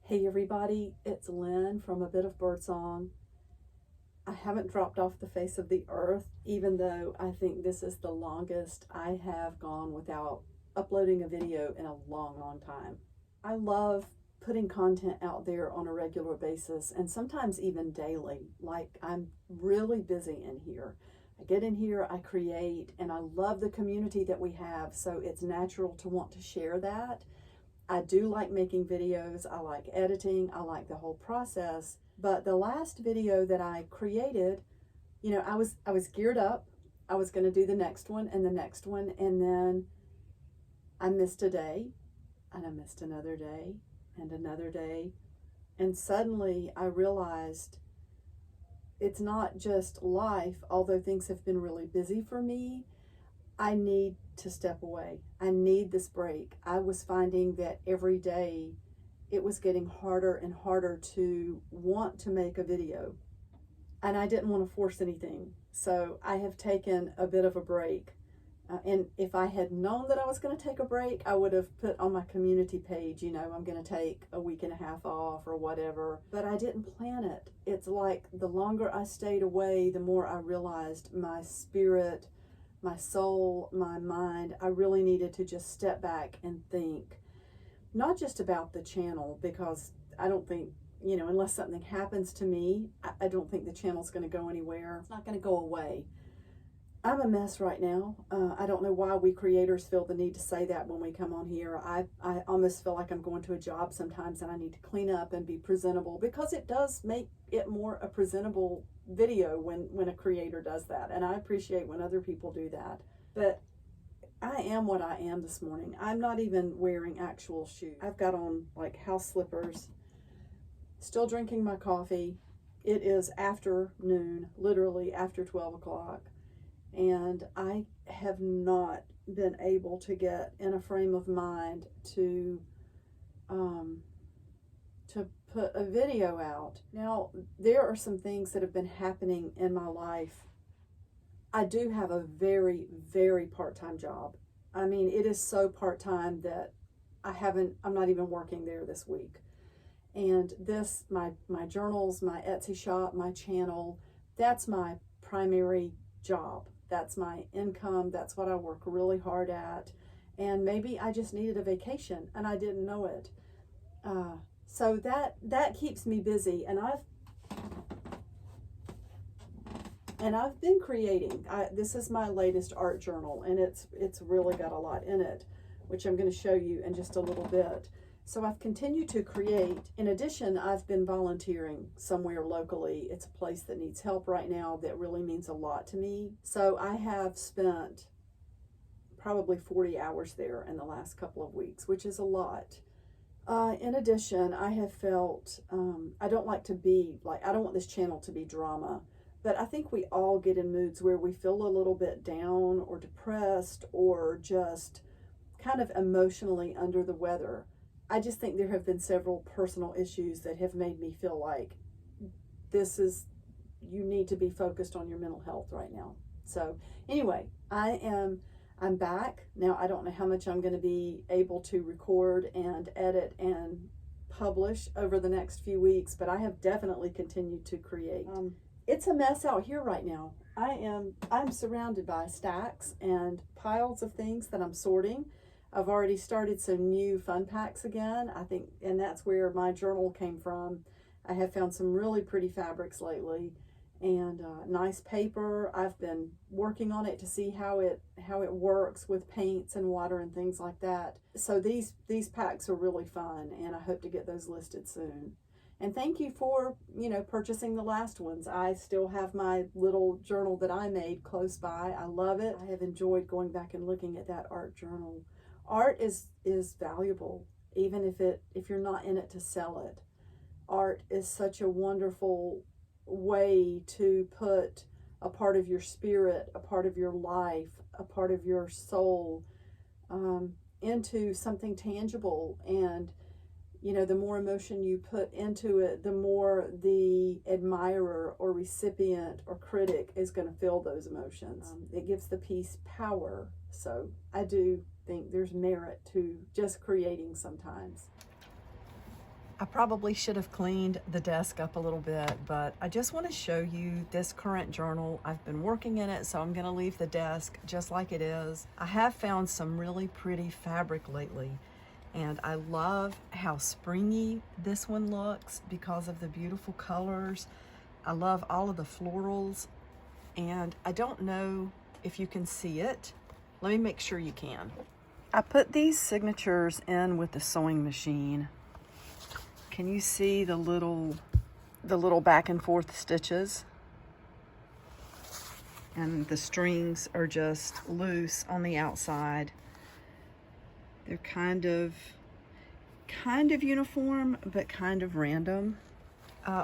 Hey everybody, it's Lynn from A Bit of Birdsong. I haven't dropped off the face of the earth, even though I think this is the longest I have gone without uploading a video in a long time. I love putting content out there on a regular basis and sometimes even daily. Like, I'm really busy in here. I get in here, I create, and I love the community that we have, so it's natural to want to share that. I do like making videos, I like editing, I like the whole process, but the last video that I created, I was geared up. I was going to do the next one and the next one, and then I missed a day, and I missed another day, and suddenly I realized it's not just life, although things have been really busy for me. I need to step away. I need this break. I was finding that every day it was getting harder and harder to want to make a video. And I didn't want to force anything. So I have taken a bit of a break. And if I had known that I was going to take a break, I would have put on my community page, I'm going to take a week and a half off or whatever. But I didn't plan it. It's like the longer I stayed away, the more I realized my spirit, my soul, my mind, I really needed to just step back and think, not just about the channel, because I don't think, unless something happens to me, I don't think the channel's going to go anywhere. It's not going to go away. I'm a mess right now. I don't know why we creators feel the need to say that when we come on here. I almost feel like I'm going to a job sometimes and I need to clean up and be presentable, because it does make it more a presentable video when a creator does that. And I appreciate when other people do that. But I am what I am this morning. I'm not even wearing actual shoes. I've got on like house slippers, still drinking my coffee. It is afternoon, literally after 12 o'clock. And I have not been able to get in a frame of mind to put a video out. Now, there are some things that have been happening in my life. I do have a very, very part-time job. I mean, it is so part-time that I'm not even working there this week. And this, my journals, my Etsy shop, my channel, that's my primary job. That's my income. That's what I work really hard at. And maybe I just needed a vacation and I didn't know it. So that keeps me busy. And I've been creating. This is my latest art journal, and it's really got a lot in it, which I'm going to show you in just a little bit. So I've continued to create. In addition, I've been volunteering somewhere locally. It's a place that needs help right now that really means a lot to me. So I have spent probably 40 hours there in the last couple of weeks, which is a lot. In addition, I have felt, I don't want this channel to be drama, but I think we all get in moods where we feel a little bit down or depressed or just kind of emotionally under the weather. I just think there have been several personal issues that have made me feel like you need to be focused on your mental health right now. So anyway, I'm back. Now, I don't know how much I'm going to be able to record and edit and publish over the next few weeks, but I have definitely continued to create. It's a mess out here right now. I'm surrounded by stacks and piles of things that I'm sorting. I've already started some new fun packs again, I think, and that's where my journal came from. I have found some really pretty fabrics lately and nice paper. I've been working on it to see how it works with paints and water and things like that. So these packs are really fun, and I hope to get those listed soon. And thank you for, purchasing the last ones. I still have my little journal that I made close by. I love it. I have enjoyed going back and looking at that art journal. Art is valuable, even if you're not in it to sell it. Art is such a wonderful way to put a part of your spirit, a part of your life, a part of your soul into something tangible. And the more emotion you put into it, the more the admirer or recipient or critic is going to feel those emotions. It gives the piece power. So I do think there's merit to just creating sometimes. I probably should have cleaned the desk up a little bit, but I just want to show you this current journal. I've been working in it, so I'm going to leave the desk just like it is. I have found some really pretty fabric lately, and I love how springy this one looks because of the beautiful colors. I love all of the florals, and I don't know if you can see it. Let me make sure you can. I put these signatures in with the sewing machine. Can you see the little back and forth stitches? And the strings are just loose on the outside. They're kind of uniform, but kind of random.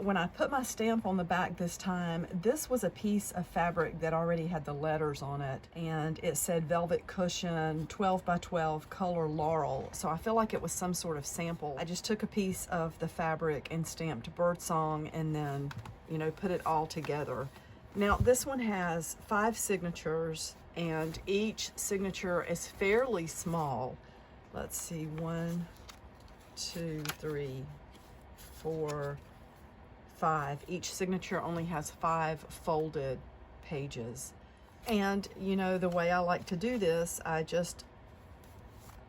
When I put my stamp on the back this time, this was a piece of fabric that already had the letters on it, and it said velvet cushion 12 by 12 color laurel. So I feel like it was some sort of sample. I just took a piece of the fabric and stamped birdsong and then, you know, put it all together. Now this one has 5 signatures, and each signature is fairly small. Let's see, 1, 2, 3, 4, 5. Each signature only has 5 folded pages. And you know, the way I like to do this, I just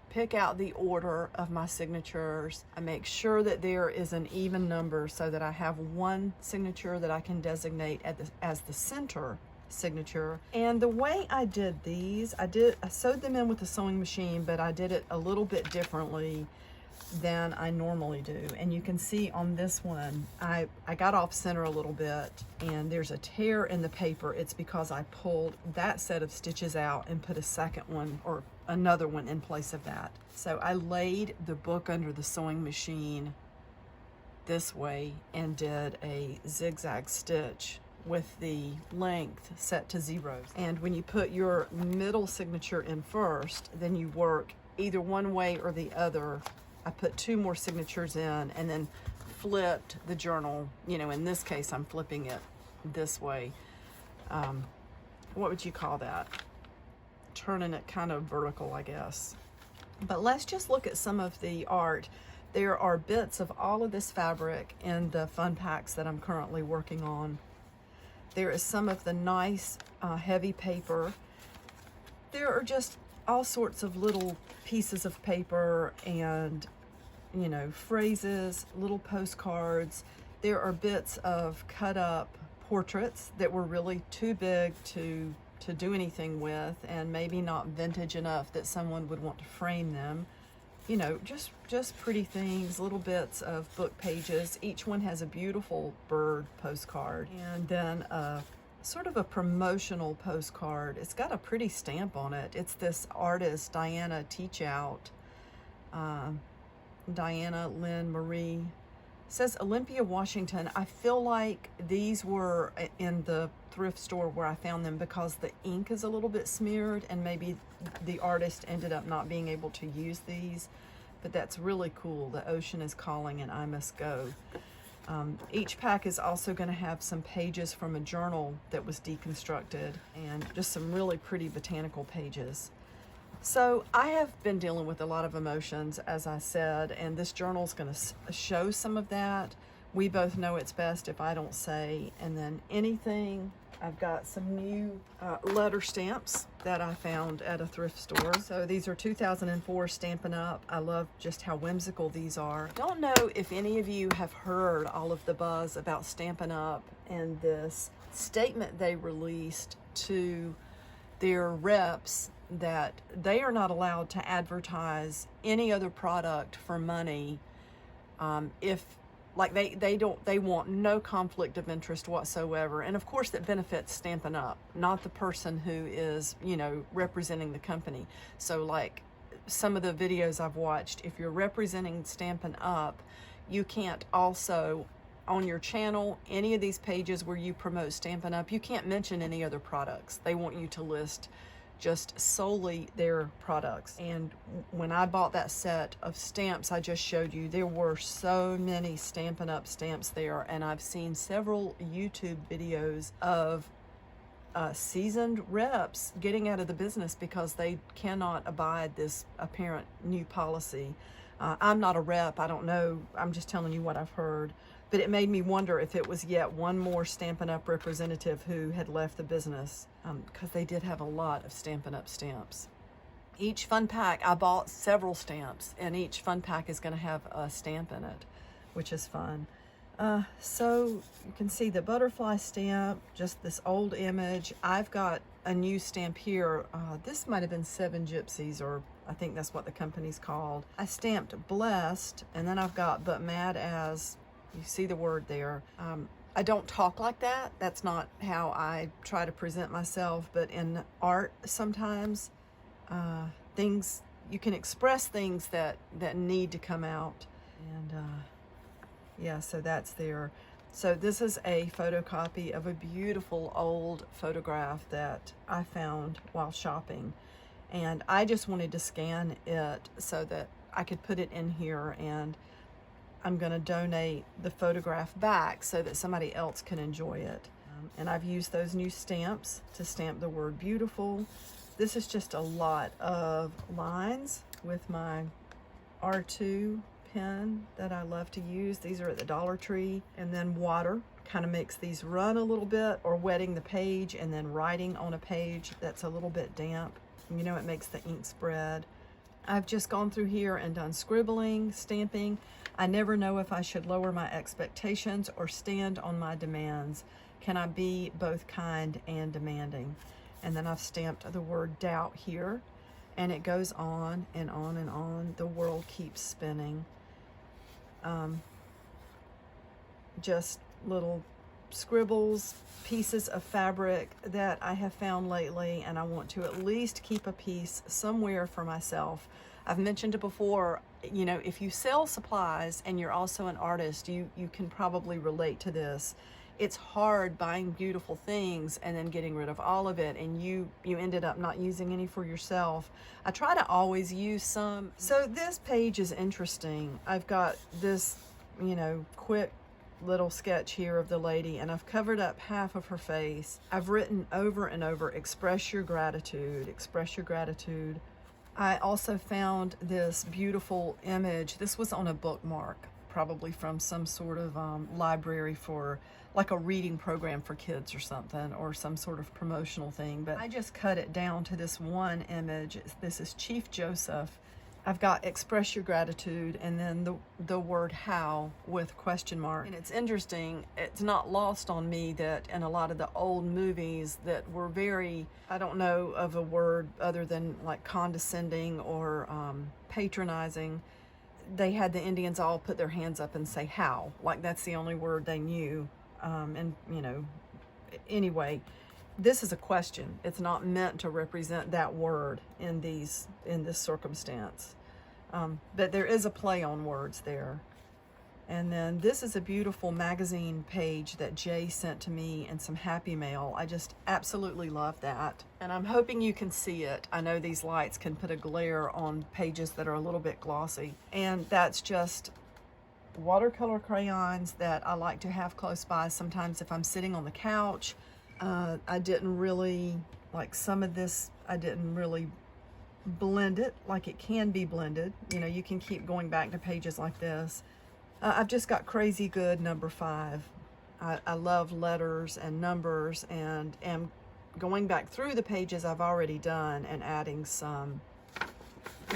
pick out the order of my signatures. I make sure that there is an even number so that I have one signature that I can designate as the center signature. And the way I did these, I sewed them in with the sewing machine, but I did it a little bit differently than I normally do. And you can see on this one, I got off center a little bit, and there's a tear in the paper. It's because I pulled that set of stitches out and put a second one or another one in place of that. So I laid the book under the sewing machine this way and did a zigzag stitch with the length set to 0. And when you put your middle signature in first, then you work either one way or the other. I put 2 more signatures in and then flipped the journal. You know, in this case, I'm flipping it this way. What would you call that? Turning it kind of vertical, I guess. But let's just look at some of the art. There are bits of all of this fabric in the fun packs that I'm currently working on. There is some of the nice heavy paper. There are just all sorts of little pieces of paper and, you know, phrases, little postcards. There are bits of cut up portraits that were really too big to do anything with, and maybe not vintage enough that someone would want to frame them. You know, just pretty things, little bits of book pages. Each one has a beautiful bird postcard, and then sort of a promotional postcard. It's got a pretty stamp on it. It's this artist, Diana Teach Out. Diana, Lynn, Marie. It says Olympia, Washington. I feel like these were in the thrift store where I found them because the ink is a little bit smeared, and maybe the artist ended up not being able to use these. But that's really cool. The ocean is calling and I must go. Each pack is also going to have some pages from a journal that was deconstructed, and just some really pretty botanical pages. So I have been dealing with a lot of emotions, as I said, and this journal is going to show some of that. We both know it's best if I don't say. And then anything, I've got some new letter stamps that I found at a thrift store. So these are 2004 Stampin' Up. I love just how whimsical these are. Don't know if any of you have heard all of the buzz about Stampin' Up and this statement they released to their reps that they are not allowed to advertise any other product for money if they want no conflict of interest whatsoever. And of course that benefits Stampin' Up, not the person who is, you know, representing the company. So like some of the videos I've watched, if you're representing Stampin' Up, you can't also on your channel, any of these pages where you promote Stampin' Up, you can't mention any other products. They want you to list just solely their products. And when I bought that set of stamps I just showed you, there were so many Stampin' Up stamps there, and I've seen several YouTube videos of seasoned reps getting out of the business because they cannot abide this apparent new policy. I'm not a rep, I don't know, I'm just telling you what I've heard. But it made me wonder if it was yet one more Stampin' Up! Representative who had left the business, because they did have a lot of Stampin' Up! Stamps. Each fun pack, I bought several stamps, and each fun pack is going to have a stamp in it, which is fun. So you can see the butterfly stamp, just this old image. I've got a new stamp here. This might have been Seven Gypsies, or I think that's what the company's called. I stamped blessed, and then I've got but mad as. You see the word there. I don't talk like that. That's not how I try to present myself, but in art sometimes things, you can express things that need to come out. And yeah, so that's there. So this is a photocopy of a beautiful old photograph that I found while shopping. And I just wanted to scan it so that I could put it in here, and I'm going to donate the photograph back so that somebody else can enjoy it. And I've used those new stamps to stamp the word beautiful. This is just a lot of lines with my R2 pen that I love to use. These are at the Dollar Tree. And then water kind of makes these run a little bit, or wetting the page and then writing on a page that's a little bit damp. You know, it makes the ink spread. I've just gone through here and done scribbling, stamping. I never know if I should lower my expectations or stand on my demands. Can I be both kind and demanding? And then I've stamped the word doubt here, and it goes on and on and on. The world keeps spinning. Just little scribbles, pieces of fabric that I have found lately, and I want to at least keep a piece somewhere for myself. I've mentioned it before, you know, if you sell supplies and you're also an artist, you can probably relate to this. It's hard buying beautiful things and then getting rid of all of it, and you ended up not using any for yourself. I try to always use some. So this page is interesting. I've got this, you know, quick little sketch here of the lady, and I've covered up half of her face. I've written over and over, express your gratitude, express your gratitude. I also found this beautiful image. This was on a bookmark, probably from some sort of library for like a reading program for kids or something, or some sort of promotional thing. But I just cut it down to this one image. This is Chief Joseph. I've got express your gratitude, and then the word how with question mark. And it's interesting, it's not lost on me that in a lot of the old movies that were very, I don't know of a word other than like condescending or patronizing, they had the Indians all put their hands up and say how, like that's the only word they knew. And you know, anyway, this is a question. It's not meant to represent that word in this circumstance. But there is a play on words there. And then this is a beautiful magazine page that Jay sent to me in some Happy Mail. I just absolutely love that. And I'm hoping you can see it. I know these lights can put a glare on pages that are a little bit glossy. And that's just watercolor crayons that I like to have close by. Sometimes if I'm sitting on the couch, I didn't really, like some of this, I didn't really blend it like it can be blended. You know, you can keep going back to pages like this. I've just got Crazy Good number 5. I love letters and numbers, and am going back through the pages I've already done and adding some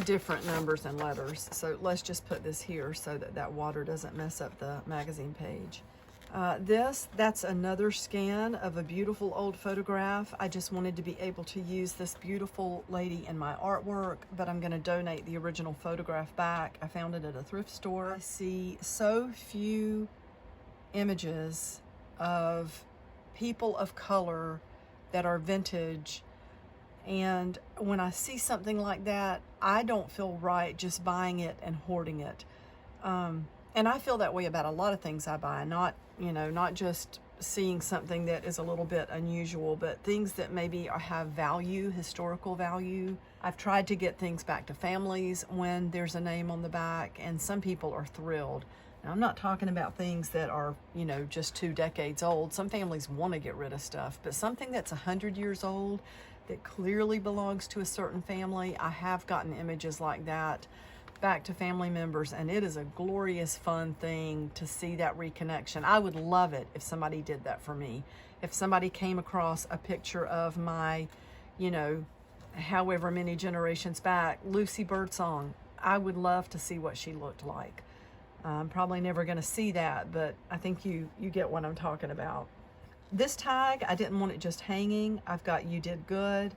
different numbers and letters. So let's just put this here so that that water doesn't mess up the magazine page. That's another scan of a beautiful old photograph. I just wanted to be able to use this beautiful lady in my artwork, but I'm going to donate the original photograph back. I found it at a thrift store. I see so few images of people of color that are vintage, and when I see something like that, I don't feel right just buying it and hoarding it. And I feel that way about a lot of things I buy, not just seeing something that is a little bit unusual, but things that maybe have value, historical value. I've tried to get things back to families when there's a name on the back, and some people are thrilled. Now, I'm not talking about things that are, just 2 decades old. Some families want to get rid of stuff, but something that's 100 years old that clearly belongs to a certain family, I have gotten images like that. back to family members, and it is a glorious, fun thing to see that reconnection. I would love it if somebody did that for me. If somebody came across a picture of my, you know, however many generations back, Lucy Birdsong, I would love to see what she looked like. I'm probably never going to see that, but I think you get what I'm talking about. This tag, I didn't want it just hanging. I've got "You Did Good"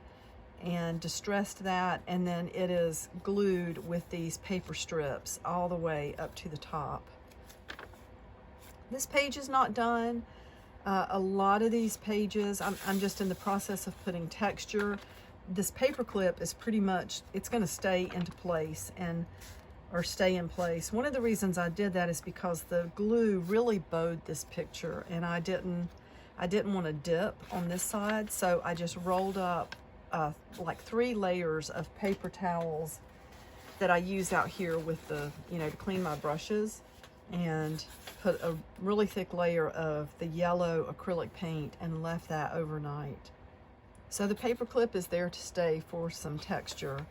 and distressed that, and then it is glued with these paper strips all the way up to the top. This page is not done. A lot of these pages, I'm just in the process of putting texture. This paper clip is pretty much, it's going to stay into place or stay in place. One of the reasons I did that is because the glue really bowed this picture, and I didn't want to dip on this side, so I just rolled up like 3 layers of paper towels that I use out here with the, you know, to clean my brushes, and put a really thick layer of the yellow acrylic paint and left that overnight. So the paper clip is there to stay for some texture.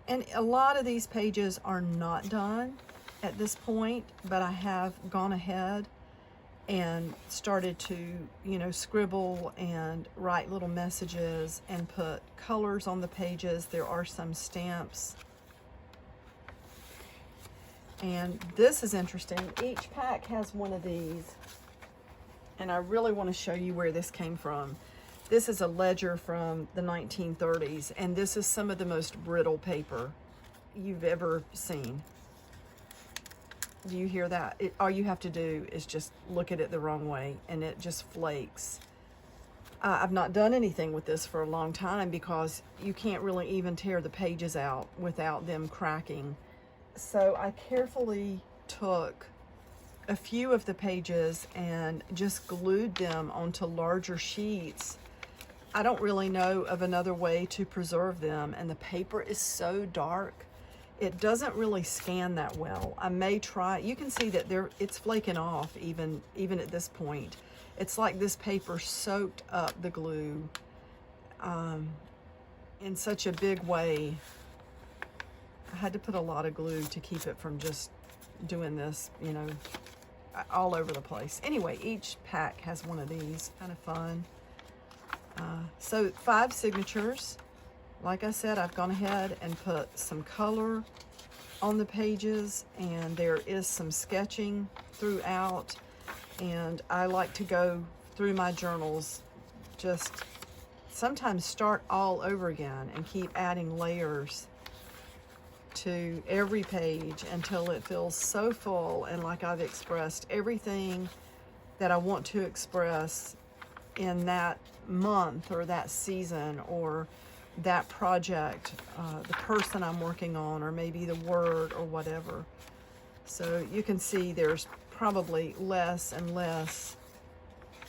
And a lot of these pages are not done at this point, but I have gone ahead and started to, you know, scribble and write little messages and put colors on the pages. There are some stamps. And this is interesting. Each pack has one of these, and I really want to show you where this came from. This is a ledger from the 1930s, and this is some of the most brittle paper you've ever seen. Do you hear that? All you have to do is just look at it the wrong way, and it just flakes. I've not done anything with this for a long time because you can't really even tear the pages out without them cracking. So I carefully took a few of the pages and just glued them onto larger sheets. I don't really know of another way to preserve them, and the paper is so dark, it doesn't really scan that well. I may try. You can see that it's flaking off even at this point. It's like this paper soaked up the glue in such a big way. I had to put a lot of glue to keep it from just doing this, you know, all over the place. Anyway, each pack has one of these. Kind of fun. So 5 signatures. Like I said, I've gone ahead and put some color on the pages, and there is some sketching throughout. And I like to go through my journals, just sometimes start all over again and keep adding layers to every page until it feels so full and like I've expressed everything that I want to express in that month or that season or that project, the person I'm working on, or maybe the word or whatever. So you can see there's probably less and less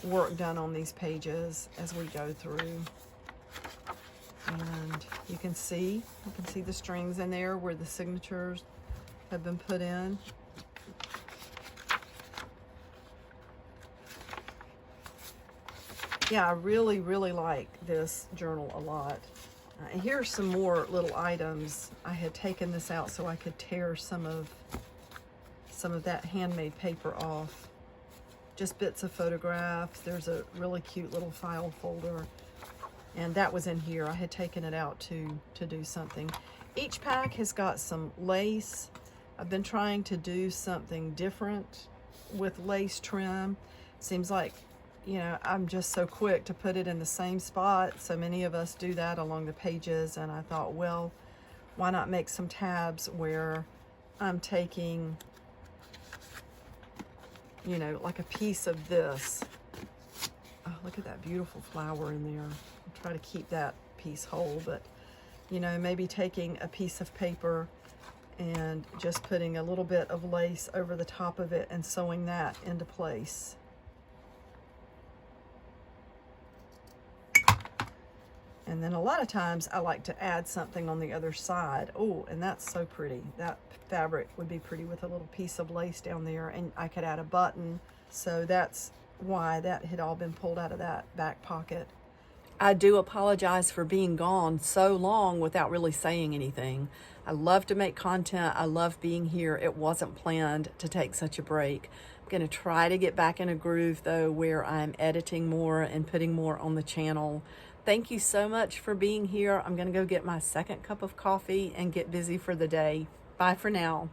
work done on these pages as we go through. And you can see the strings in there where the signatures have been put in. Yeah, I really, really like this journal a lot. And here's some more little items. I had taken this out so I could tear some of that handmade paper off. Just bits of photographs. There's a really cute little file folder. And that was in here. I had taken it out to do something. Each pack has got some lace. I've been trying to do something different with lace trim. Seems like, you know, I'm just so quick to put it in the same spot. So many of us do that along the pages. And I thought, well, why not make some tabs where I'm taking, you know, like a piece of this. Oh, look at that beautiful flower in there. I'll try to keep that piece whole, but, you know, maybe taking a piece of paper and just putting a little bit of lace over the top of it and sewing that into place. And then a lot of times I like to add something on the other side. Oh, and that's so pretty. That fabric would be pretty with a little piece of lace down there, and I could add a button. So that's why that had all been pulled out of that back pocket. I do apologize for being gone so long without really saying anything. I love to make content. I love being here. It wasn't planned to take such a break. I'm going to try to get back in a groove, though, where I'm editing more and putting more on the channel. Thank you so much for being here. I'm going to go get my second cup of coffee and get busy for the day. Bye for now.